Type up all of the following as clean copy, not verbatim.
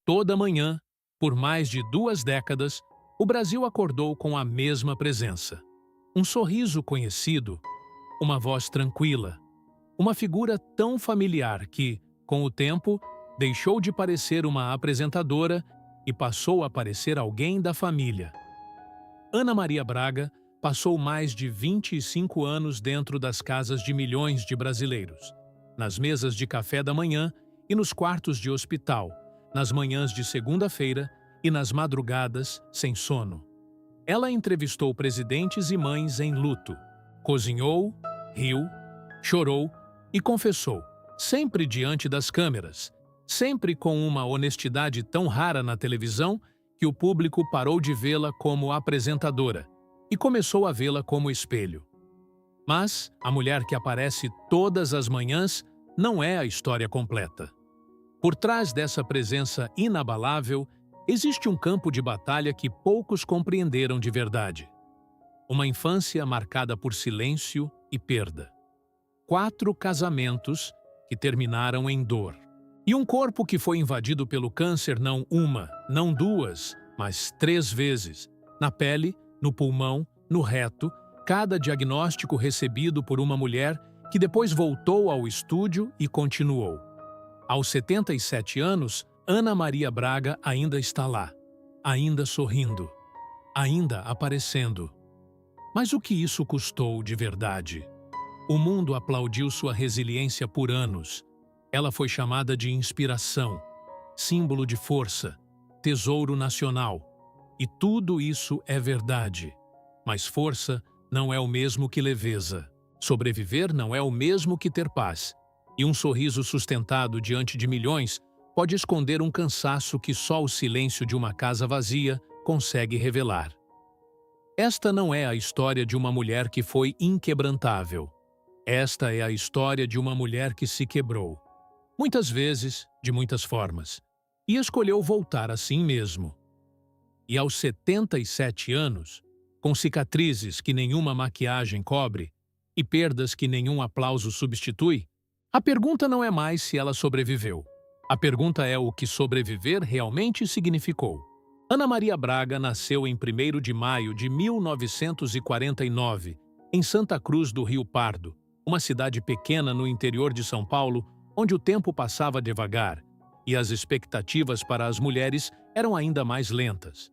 Toda manhã, por mais de 2 décadas, o Brasil acordou com a mesma presença. Um sorriso conhecido, uma voz tranquila, uma figura tão familiar que, com o tempo, deixou de parecer uma apresentadora e passou a parecer alguém da família. Ana Maria Braga passou mais de 25 anos dentro das casas de milhões de brasileiros, nas mesas de café da manhã e nos quartos de hospital, nas manhãs de segunda-feira e nas madrugadas sem sono. Ela entrevistou presidentes e mães em luto, cozinhou, riu, chorou e confessou, sempre diante das câmeras, sempre com uma honestidade tão rara na televisão que o público parou de vê-la como apresentadora e começou a vê-la como espelho. Mas a mulher que aparece todas as manhãs não é a história completa. Por trás dessa presença inabalável, existe um campo de batalha que poucos compreenderam de verdade. Uma infância marcada por silêncio e perda. 4 casamentos que terminaram em dor. E um corpo que foi invadido pelo câncer não uma, não 2, mas 3 vezes. Na pele, no pulmão, no reto, cada diagnóstico recebido por uma mulher que depois voltou ao estúdio e continuou. Aos 77 anos, Ana Maria Braga ainda está lá, ainda sorrindo, ainda aparecendo. Mas o que isso custou de verdade? O mundo aplaudiu sua resiliência por anos. Ela foi chamada de inspiração, símbolo de força, tesouro nacional. E tudo isso é verdade. Mas força não é o mesmo que leveza. Sobreviver não é o mesmo que ter paz. E um sorriso sustentado diante de milhões pode esconder um cansaço que só o silêncio de uma casa vazia consegue revelar. Esta não é a história de uma mulher que foi inquebrantável. Esta é a história de uma mulher que se quebrou. Muitas vezes, de muitas formas. E escolheu voltar assim mesmo. E aos 77 anos, com cicatrizes que nenhuma maquiagem cobre e perdas que nenhum aplauso substitui, a pergunta não é mais se ela sobreviveu. A pergunta é o que sobreviver realmente significou. Ana Maria Braga nasceu em 1º de maio de 1949, em Santa Cruz do Rio Pardo, uma cidade pequena no interior de São Paulo, onde o tempo passava devagar e as expectativas para as mulheres eram ainda mais lentas.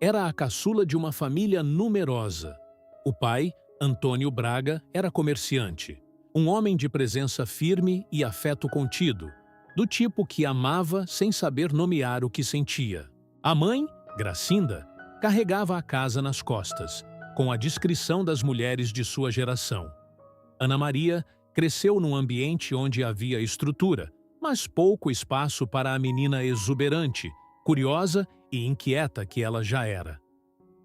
Era a caçula de uma família numerosa. O pai, Antônio Braga, era comerciante, um homem de presença firme e afeto contido, do tipo que amava sem saber nomear o que sentia. A mãe, Gracinda, carregava a casa nas costas, com a discrição das mulheres de sua geração. Ana Maria cresceu num ambiente onde havia estrutura, mas pouco espaço para a menina exuberante, curiosa e inquieta que ela já era.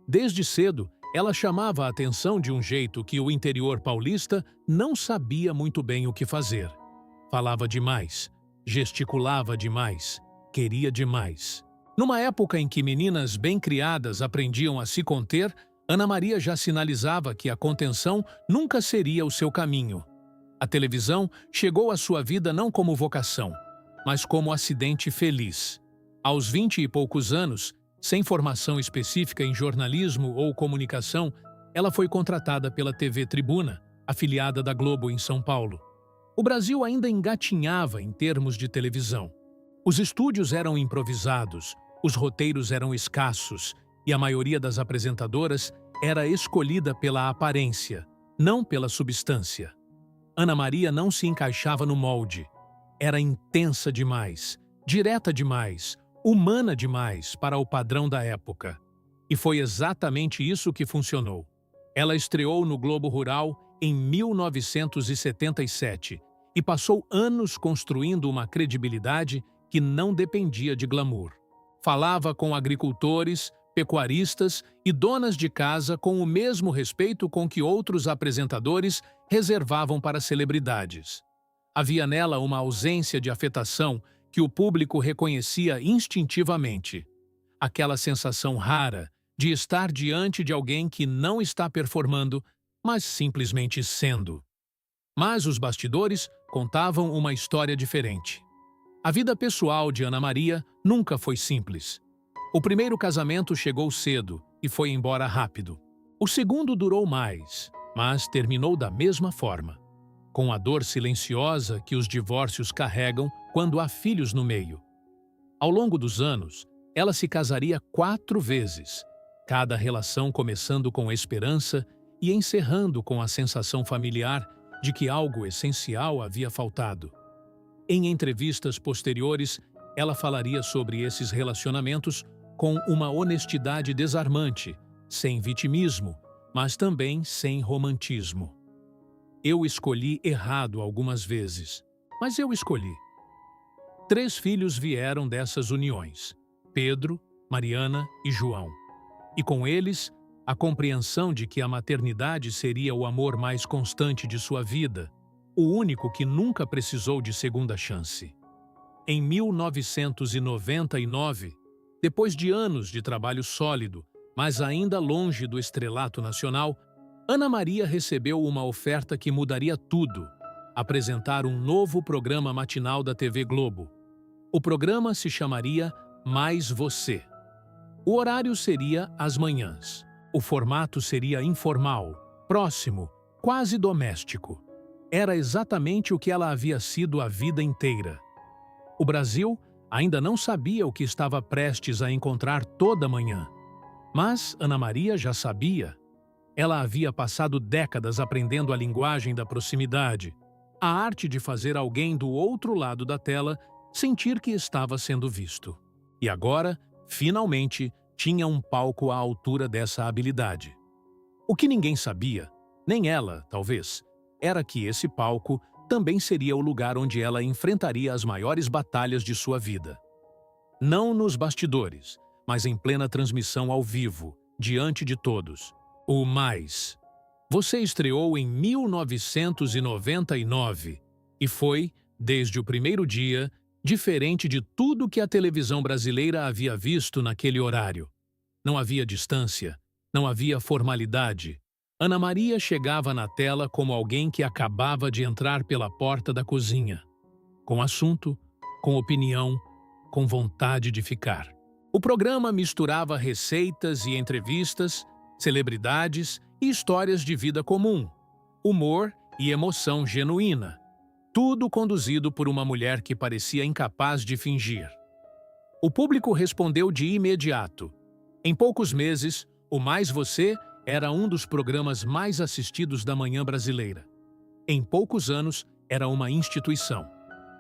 Desde cedo, ela chamava a atenção de um jeito que o interior paulista não sabia muito bem o que fazer. Falava demais, gesticulava demais, queria demais. Numa época em que meninas bem criadas aprendiam a se conter, Ana Maria já sinalizava que a contenção nunca seria o seu caminho. A televisão chegou à sua vida não como vocação, mas como acidente feliz. Aos 20 e poucos anos, sem formação específica em jornalismo ou comunicação, ela foi contratada pela TV Tribuna, afiliada da Globo em São Paulo. O Brasil ainda engatinhava em termos de televisão. Os estúdios eram improvisados, os roteiros eram escassos e a maioria das apresentadoras era escolhida pela aparência, não pela substância. Ana Maria não se encaixava no molde. Era intensa demais, direta demais, humana demais para o padrão da época. E foi exatamente isso que funcionou. Ela estreou no Globo Rural em 1977 e passou anos construindo uma credibilidade que não dependia de glamour. Falava com agricultores, pecuaristas e donas de casa com o mesmo respeito com que outros apresentadores reservavam para celebridades. Havia nela uma ausência de afetação que o público reconhecia instintivamente. Aquela sensação rara de estar diante de alguém que não está performando, mas simplesmente sendo. Mas os bastidores contavam uma história diferente. A vida pessoal de Ana Maria nunca foi simples. O primeiro casamento chegou cedo e foi embora rápido. O segundo durou mais, mas terminou da mesma forma, com a dor silenciosa que os divórcios carregam quando há filhos no meio. Ao longo dos anos, ela se casaria 4 vezes, cada relação começando com esperança e encerrando com a sensação familiar de que algo essencial havia faltado. Em entrevistas posteriores, ela falaria sobre esses relacionamentos com uma honestidade desarmante, sem vitimismo, mas também sem romantismo. Eu escolhi errado algumas vezes, mas eu escolhi. 3 filhos vieram dessas uniões: Pedro, Mariana e João. E com eles, a compreensão de que a maternidade seria o amor mais constante de sua vida, o único que nunca precisou de segunda chance. Em 1999, depois de anos de trabalho sólido, mas ainda longe do estrelato nacional, Ana Maria recebeu uma oferta que mudaria tudo: apresentar um novo programa matinal da TV Globo. O programa se chamaria Mais Você. O horário seria às manhãs. O formato seria informal, próximo, quase doméstico. Era exatamente o que ela havia sido a vida inteira. O Brasil ainda não sabia o que estava prestes a encontrar toda manhã. Mas Ana Maria já sabia. Ela havia passado décadas aprendendo a linguagem da proximidade, a arte de fazer alguém do outro lado da tela sentir que estava sendo visto. E agora, finalmente, tinha um palco à altura dessa habilidade. O que ninguém sabia, nem ela, talvez, era que esse palco também seria o lugar onde ela enfrentaria as maiores batalhas de sua vida. Não nos bastidores, mas em plena transmissão ao vivo, diante de todos. O Mais Você estreou em 1999 e foi, desde o primeiro dia, diferente de tudo que a televisão brasileira havia visto naquele horário. Não havia distância, não havia formalidade. Ana Maria chegava na tela como alguém que acabava de entrar pela porta da cozinha, com assunto, com opinião, com vontade de ficar. O programa misturava receitas e entrevistas, celebridades e histórias de vida comum, humor e emoção genuína, tudo conduzido por uma mulher que parecia incapaz de fingir. O público respondeu de imediato. Em poucos meses, o Mais Você era um dos programas mais assistidos da manhã brasileira. Em poucos anos, era uma instituição.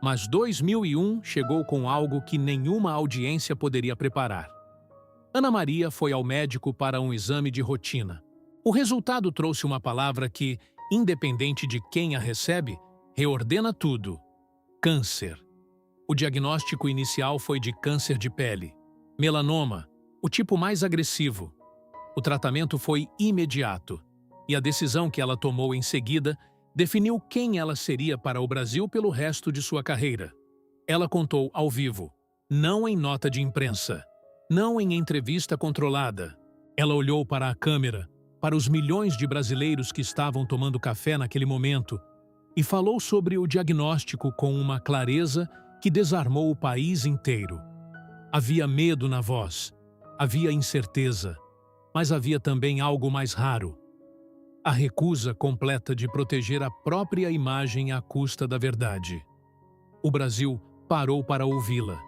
Mas 2001 chegou com algo que nenhuma audiência poderia preparar. Ana Maria foi ao médico para um exame de rotina. O resultado trouxe uma palavra que, independente de quem a recebe, reordena tudo: câncer. O diagnóstico inicial foi de câncer de pele, melanoma, o tipo mais agressivo. O tratamento foi imediato, e a decisão que ela tomou em seguida definiu quem ela seria para o Brasil pelo resto de sua carreira. Ela contou ao vivo, não em nota de imprensa, não em entrevista controlada. Ela olhou para a câmera, para os milhões de brasileiros que estavam tomando café naquele momento, e falou sobre o diagnóstico com uma clareza que desarmou o país inteiro. Havia medo na voz, havia incerteza, mas havia também algo mais raro: a recusa completa de proteger a própria imagem à custa da verdade. O Brasil parou para ouvi-la.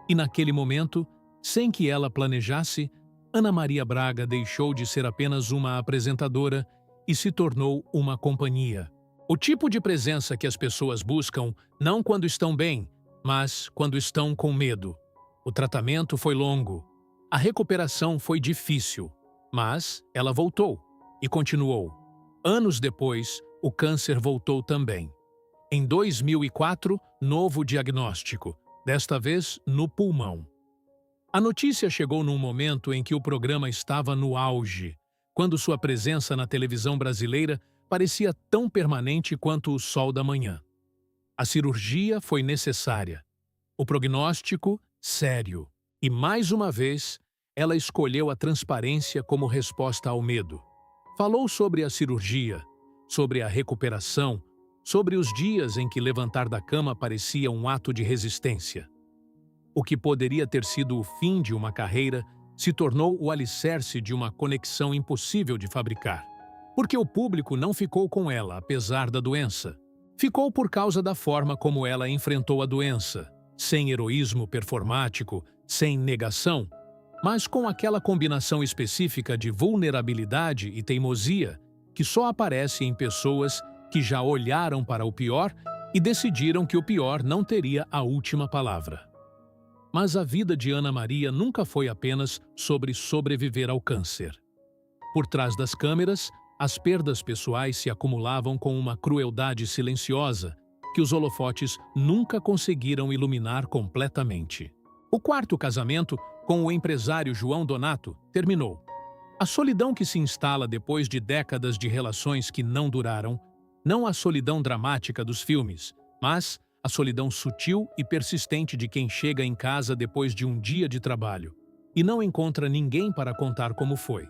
E naquele momento, sem que ela planejasse, Ana Maria Braga deixou de ser apenas uma apresentadora e se tornou uma companhia. O tipo de presença que as pessoas buscam não quando estão bem, mas quando estão com medo. O tratamento foi longo. A recuperação foi difícil. Mas ela voltou e continuou. Anos depois, o câncer voltou também. Em 2004, novo diagnóstico, desta vez no pulmão. A notícia chegou num momento em que o programa estava no auge, quando sua presença na televisão brasileira parecia tão permanente quanto o sol da manhã. A cirurgia foi necessária. O prognóstico, sério. E mais uma vez, ela escolheu a transparência como resposta ao medo. Falou sobre a cirurgia, sobre a recuperação, sobre os dias em que levantar da cama parecia um ato de resistência. O que poderia ter sido o fim de uma carreira se tornou o alicerce de uma conexão impossível de fabricar. Porque o público não ficou com ela apesar da doença. Ficou por causa da forma como ela enfrentou a doença, sem heroísmo performático, sem negação, mas com aquela combinação específica de vulnerabilidade e teimosia que só aparece em pessoas que já olharam para o pior e decidiram que o pior não teria a última palavra. Mas a vida de Ana Maria nunca foi apenas sobre sobreviver ao câncer. Por trás das câmeras, as perdas pessoais se acumulavam com uma crueldade silenciosa que os holofotes nunca conseguiram iluminar completamente. O quarto casamento, com o empresário João Donato, terminou. A solidão que se instala depois de décadas de relações que não duraram, não a solidão dramática dos filmes, mas a solidão sutil e persistente de quem chega em casa depois de um dia de trabalho e não encontra ninguém para contar como foi.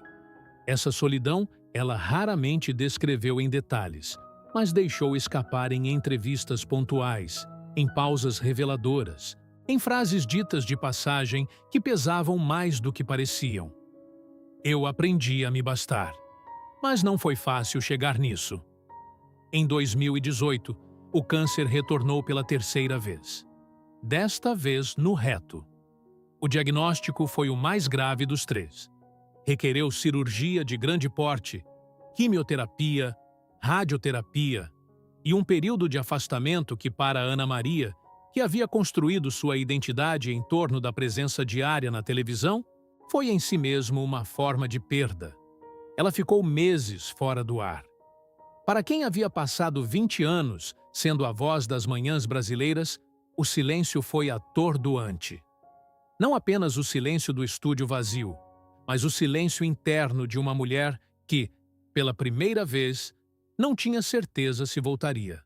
Essa solidão ela raramente descreveu em detalhes, mas deixou escapar em entrevistas pontuais, em pausas reveladoras, em frases ditas de passagem que pesavam mais do que pareciam. Eu aprendi a me bastar, mas não foi fácil chegar nisso. Em 2018, o câncer retornou pela terceira vez. Desta vez no reto. O diagnóstico foi o mais grave dos três. Requereu cirurgia de grande porte, quimioterapia, radioterapia e um período de afastamento que para Ana Maria, que havia construído sua identidade em torno da presença diária na televisão, foi em si mesmo uma forma de perda. Ela ficou meses fora do ar. Para quem havia passado 20 anos sendo a voz das manhãs brasileiras, o silêncio foi atordoante. Não apenas o silêncio do estúdio vazio, mas o silêncio interno de uma mulher que, pela primeira vez, não tinha certeza se voltaria.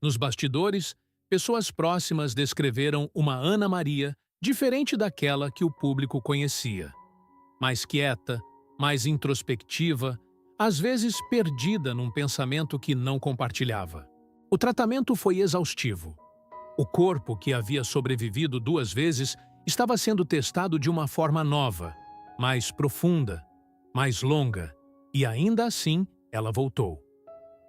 Nos bastidores, pessoas próximas descreveram uma Ana Maria diferente daquela que o público conhecia. Mais quieta, mais introspectiva, às vezes perdida num pensamento que não compartilhava. O tratamento foi exaustivo. O corpo, que havia sobrevivido 2 vezes, estava sendo testado de uma forma nova, mais profunda, mais longa, e ainda assim ela voltou.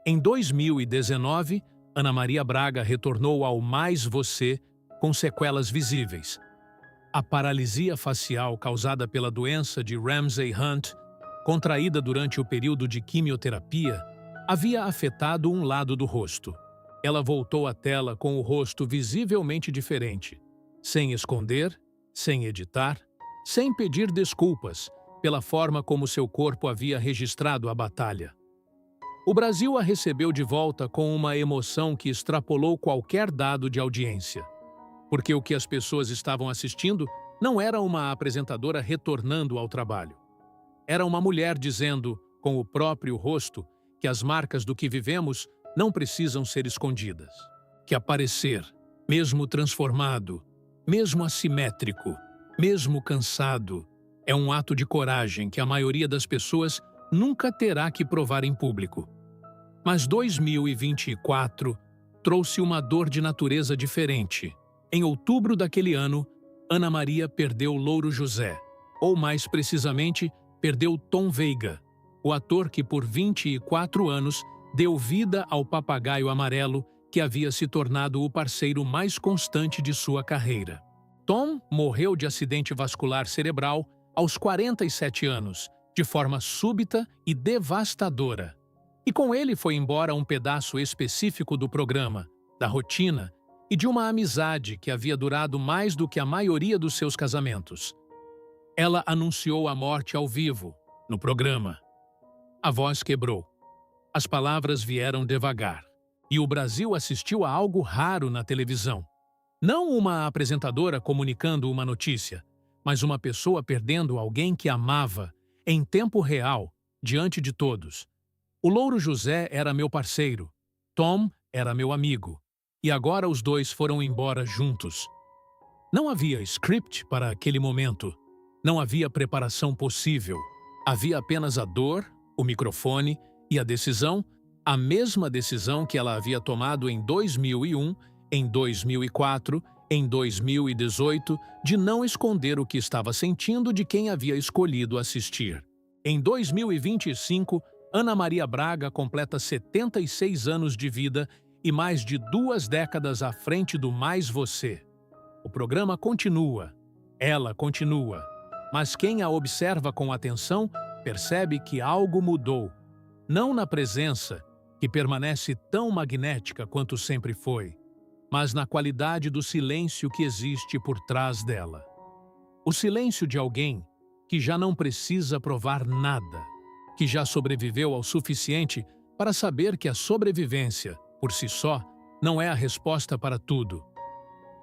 Em 2019, Ana Maria Braga retornou ao Mais Você com sequelas visíveis. A paralisia facial causada pela doença de Ramsay Hunt, contraída durante o período de quimioterapia, havia afetado um lado do rosto. Ela voltou à tela com o rosto visivelmente diferente, sem esconder, sem editar, sem pedir desculpas pela forma como seu corpo havia registrado a batalha. O Brasil a recebeu de volta com uma emoção que extrapolou qualquer dado de audiência. Porque o que as pessoas estavam assistindo não era uma apresentadora retornando ao trabalho. Era uma mulher dizendo, com o próprio rosto, que as marcas do que vivemos não precisam ser escondidas. Que aparecer, mesmo transformado, mesmo assimétrico, mesmo cansado, é um ato de coragem que a maioria das pessoas nunca terá que provar em público. Mas 2024 trouxe uma dor de natureza diferente. Em outubro daquele ano, Ana Maria perdeu Louro José, ou mais precisamente, perdeu Tom Veiga, o ator que por 24 anos deu vida ao papagaio amarelo que havia se tornado o parceiro mais constante de sua carreira. Tom morreu de acidente vascular cerebral aos 47 anos, de forma súbita e devastadora. E com ele foi embora um pedaço específico do programa, da rotina e de uma amizade que havia durado mais do que a maioria dos seus casamentos. Ela anunciou a morte ao vivo, no programa. A voz quebrou. As palavras vieram devagar. E o Brasil assistiu a algo raro na televisão. Não uma apresentadora comunicando uma notícia, mas uma pessoa perdendo alguém que amava, em tempo real, diante de todos. O Louro José era meu parceiro. Tom era meu amigo. E agora os dois foram embora juntos. Não havia script para aquele momento. Não havia preparação possível. Havia apenas a dor, o microfone e a decisão, A mesma decisão que ela havia tomado em 2001, em 2004, em 2018, de não esconder o que estava sentindo de quem havia escolhido assistir. Em 2025, Ana Maria Braga completa 76 anos de vida e mais de 2 décadas à frente do Mais Você. O programa continua, ela continua, mas quem a observa com atenção percebe que algo mudou. Não na presença, que permanece tão magnética quanto sempre foi, mas na qualidade do silêncio que existe por trás dela. O silêncio de alguém que já não precisa provar nada, que já sobreviveu ao suficiente para saber que a sobrevivência, por si só, não é a resposta para tudo.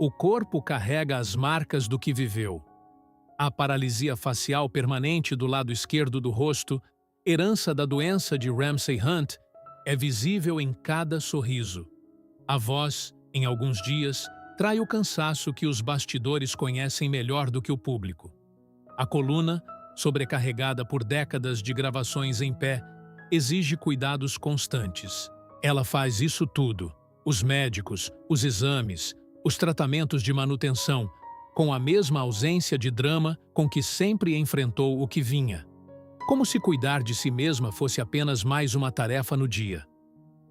O corpo carrega as marcas do que viveu. A paralisia facial permanente do lado esquerdo do rosto, herança da doença de Ramsay-Hunt, é visível em cada sorriso. A voz, em alguns dias, trai o cansaço que os bastidores conhecem melhor do que o público. A coluna, sobrecarregada por décadas de gravações em pé, exige cuidados constantes. Ela faz isso tudo: os médicos, os exames, os tratamentos de manutenção, com a mesma ausência de drama com que sempre enfrentou o que vinha. Como se cuidar de si mesma fosse apenas mais uma tarefa no dia.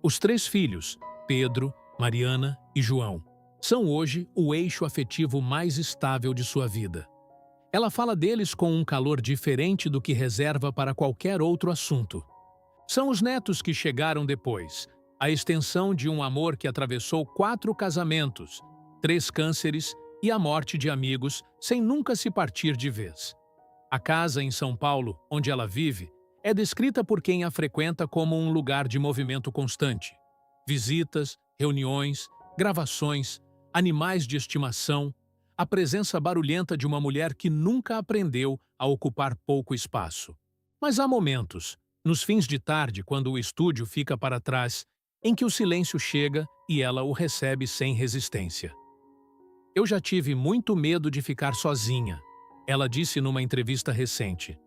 Os 3 filhos, Pedro, Mariana e João, são hoje o eixo afetivo mais estável de sua vida. Ela fala deles com um calor diferente do que reserva para qualquer outro assunto. São os netos que chegaram depois, a extensão de um amor que atravessou 4 casamentos, 3 cânceres e a morte de amigos, sem nunca se partir de vez. A casa em São Paulo, onde ela vive, é descrita por quem a frequenta como um lugar de movimento constante. Visitas, reuniões, gravações, animais de estimação, a presença barulhenta de uma mulher que nunca aprendeu a ocupar pouco espaço. Mas há momentos, nos fins de tarde, quando o estúdio fica para trás, em que o silêncio chega e ela o recebe sem resistência. Eu já tive muito medo de ficar sozinha, ela disse numa entrevista recente.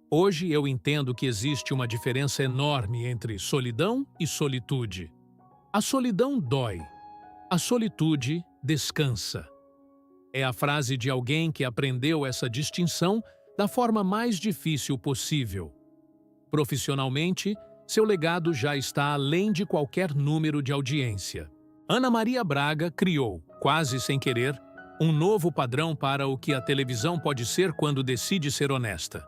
Hoje eu entendo que existe uma diferença enorme entre solidão e solitude. A solidão dói, a solitude descansa. É a frase de alguém que aprendeu essa distinção da forma mais difícil possível. Profissionalmente, seu legado já está além de qualquer número de audiência. Ana Maria Braga criou, quase sem querer, um novo padrão para o que a televisão pode ser quando decide ser honesta.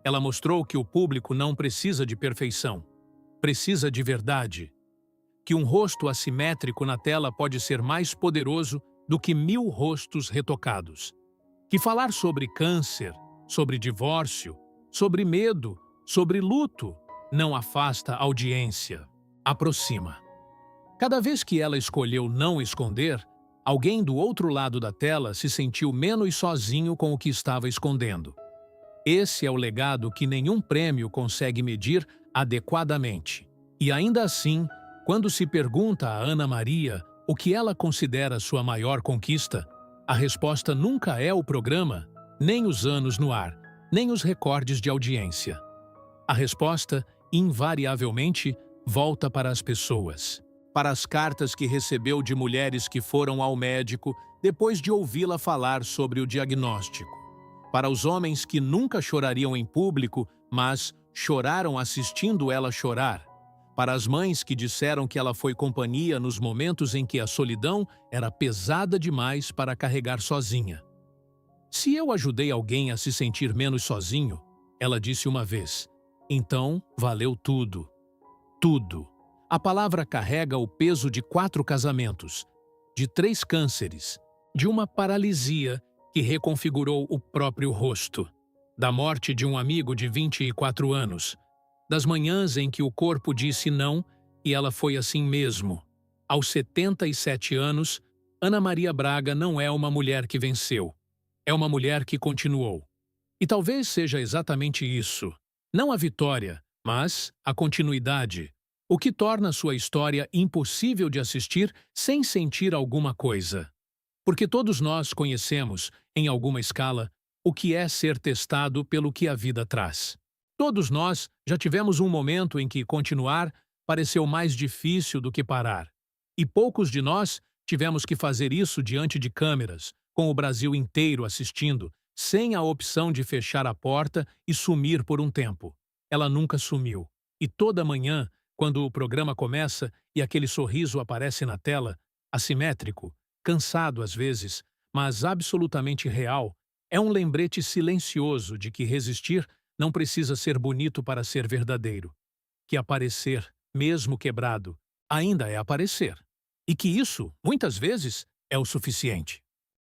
Ela mostrou que o público não precisa de perfeição, precisa de verdade. Que um rosto assimétrico na tela pode ser mais poderoso do que 1000 rostos retocados. Que falar sobre câncer, sobre divórcio, sobre medo, sobre luto, não afasta a audiência, aproxima. Cada vez que ela escolheu não esconder, alguém do outro lado da tela se sentiu menos sozinho com o que estava escondendo. Esse é o legado que nenhum prêmio consegue medir adequadamente. E ainda assim, quando se pergunta a Ana Maria o que ela considera sua maior conquista, a resposta nunca é o programa, nem os anos no ar, nem os recordes de audiência. A resposta, invariavelmente, volta para as pessoas. Para as cartas que recebeu de mulheres que foram ao médico depois de ouvi-la falar sobre o diagnóstico. Para os homens que nunca chorariam em público, mas choraram assistindo ela chorar. Para as mães que disseram que ela foi companhia nos momentos em que a solidão era pesada demais para carregar sozinha. Se eu ajudei alguém a se sentir menos sozinho, ela disse uma vez, então valeu tudo. Tudo. A palavra carrega o peso de 4 casamentos, de 3 cânceres, de uma paralisia que reconfigurou o próprio rosto, da morte de um amigo de 24 anos, das manhãs em que o corpo disse não e ela foi assim mesmo. Aos 77 anos, Ana Maria Braga não é uma mulher que venceu. É uma mulher que continuou. E talvez seja exatamente isso. Não a vitória, mas a continuidade. O que torna sua história impossível de assistir sem sentir alguma coisa. Porque todos nós conhecemos, em alguma escala, o que é ser testado pelo que a vida traz. Todos nós já tivemos um momento em que continuar pareceu mais difícil do que parar. E poucos de nós tivemos que fazer isso diante de câmeras, com o Brasil inteiro assistindo, sem a opção de fechar a porta e sumir por um tempo. Ela nunca sumiu. E toda manhã, quando o programa começa e aquele sorriso aparece na tela, assimétrico, cansado às vezes, mas absolutamente real, é um lembrete silencioso de que resistir não precisa ser bonito para ser verdadeiro. Que aparecer, mesmo quebrado, ainda é aparecer. E que isso, muitas vezes, é o suficiente.